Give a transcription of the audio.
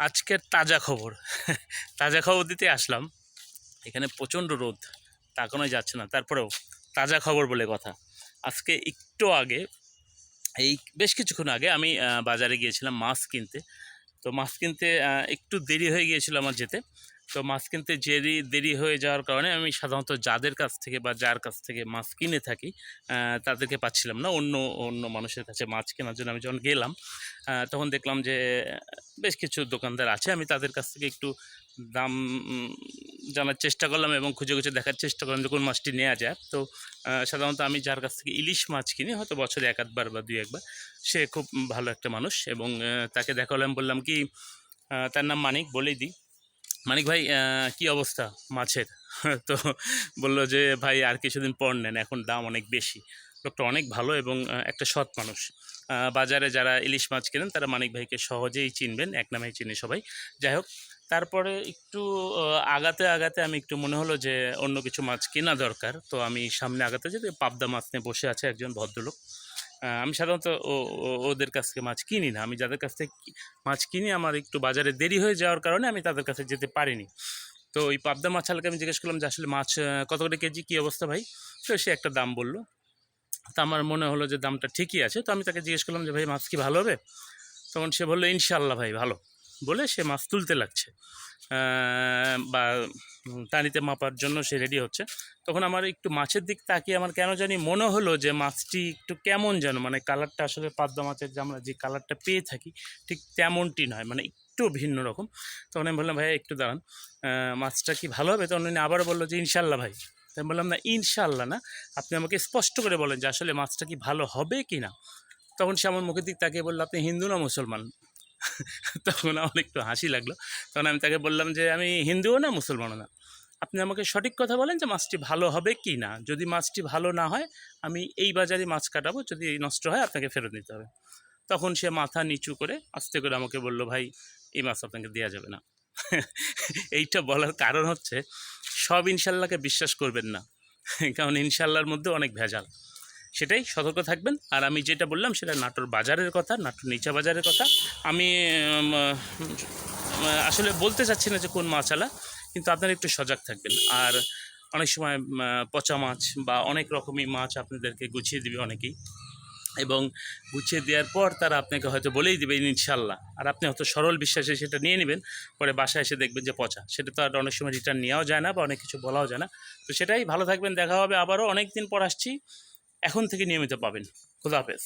আজকের তাজা খবর তাজা খবর দিতে আসলাম। এখানে প্রচণ্ড রোদ, তাকানোই যাচ্ছে না, তারপরেও তাজা খবর বলে কথা। আজকে একটু আগে, এই বেশ কিছুক্ষণ আগে আমি বাজারে গিয়েছিলাম মাছ কিনতে। তো মাছ কিনতে একটু দেরি হয়ে গিয়েছিল আমার যেতে। তো মাছ কিনতে দেরি হয়ে যাওয়ার কারণে আমি সাধারণত যাদের কাছ থেকে বা যার কাছ থেকে মাছ কিনে থাকি তাদেরকে পাচ্ছিলাম না। অন্য অন্য মানুষের কাছে মাছ কেনার জন্য আমি যখন গেলাম তখন দেখলাম যে বেশ কিছু দোকানদার আছে। আমি তাদের কাছ থেকে একটু দাম জানার চেষ্টা করলাম এবং খুঁজে খুঁজে দেখার চেষ্টা করলাম যে কোন মাছটি নেওয়া যায়। তো সাধারণত আমি যার কাছ থেকে ইলিশ মাছ কিনি, হয়তো বছরে এক আধবার বা দুই একবার, সে খুব ভালো একটা মানুষ এবং তাকে দেখালাম, বললাম কি, তার নাম মানিক, বলেই দিই। মানিক ভাই, কি অবস্থা মাছের? তো বলল যে ভাই আর কিছুদিন পর নেন, এখন দাম অনেক বেশি। লোকটা অনেক ভালো এবং একটা সৎ মানুষ। বাজারে যারা ইলিশ মাছ কেনেন তারা মানিক ভাইকে সহজেই চিনবেন, এক নামেই চিনে সবাই। যাই হোক, তারপরে একটু আগাতে আগাতে আমি একটু মনে হলো যে অন্য কিছু মাছ কেনা দরকার। তো আমি সামনে আগাতে যেতে পাবদা মাছ নিয়ে বসে আছে একজন ভদ্রলোক। আমি সাধারণত ওদের কাছ থেকে মাছ কিনি না। আমি যাদের কাছ থেকে মাছ কিনি, আমার একটু বাজারে দেরি হয়ে যাওয়ার কারণে আমি তাদের কাছে যেতে পারিনি। তো ওই পাবদা মাছ হালকা আমি জিজ্ঞেস করলাম যে আসলে মাছ কত করে কেজি, কী অবস্থা ভাই? তো সে একটা দাম বলল। তো আমার মনে হলো যে দামটা ঠিকই আছে। তো আমি তাকে জিজ্ঞেস করলাম যে ভাই মাছ কি ভালো হবে? তখন সে বললো ইনশাল্লাহ ভাই ভালো। বলে সে মাছ তুলতে লাগছে বা টানিতে মাপার জন্য সে রেডি হচ্ছে। তখন আমার একটু মাছের দিক তাকিয়ে আমার কেন জানি মনে হলো যে মাছটি একটু কেমন যেন, মানে কালারটা আসলে পাবদা মাছের যে আমরা যে কালারটা পেয়ে থাকি ঠিক তেমনটি নয়, মানে একটু ভিন্ন রকম। তখন আমি বললাম ভাইয়া একটু দাঁড়ান, মাছটা কি ভালো হবে? তখন উনি আবারও বললো যে ইনশাল্লাহ ভাই। তাই বললাম না, ইনশাল্লাহ না, আপনি আমাকে স্পষ্ট করে বলেন যে আসলে মাছটা কি ভালো হবে কি না। তখন সে আমার মুখের দিক তাকিয়ে বললো আপনি হিন্দু না মুসলমান? তখন আমার একটু হাসি লাগলো। তখন আমি তাকে বললাম যে আমি হিন্দুও না মুসলমানও না, আপনি আমাকে সঠিক কথা বলেন যে মাছটি ভালো হবে কি না। যদি মাছটি ভালো না হয় আমি এই বাজারে মাছ কাটাবো, যদি নষ্ট হয় আপনাকে ফেরত নিতে হবে। তখন সে মাথা নিচু করে আস্তে করে আমাকে বলল ভাই এই মাছ আপনাকে দেওয়া যাবে না। এইটা বলার কারণ হচ্ছে, সব ইনশাল্লাহকে বিশ্বাস করবেন না, কারণ ইনশাল্লাহর মধ্যে অনেক ভেজাল। সেটাই সতর্ক থাকবেন। আর আমি যেটা বললাম সেটা নাটোর বাজারের কথা, নাটোর নিচা বাজারের কথা। আমি আসলে বলতে চাচ্ছি না যে কোন মাছালা, কিন্তু আপনারা একটু সজাগ থাকবেন। আর অনেক সময় পচা মাছ বা অনেক রকমই মাছ আপনাদেরকে গুছিয়ে দিবে অনেকেই, এবং গুছিয়ে দেওয়ার পর তারা আপনাকে হয়তো বলেই দেবে ইনশাল্লাহ, আর আপনি হয়তো সরল বিশ্বাসে সেটা নিয়ে নেবেন। পরে বাসায় এসে দেখবেন যে পচা। সেটা তো আর অনেক সময় রিটার্ন নেওয়াও যায় না বা অনেক কিছু বলাও যায় না। তো সেটাই, ভালো থাকবেন, দেখা হবে আবারও। অনেক দিন পর আসছি, এখন থেকে নিয়মিত পাবেন। খুদা হাফেজ।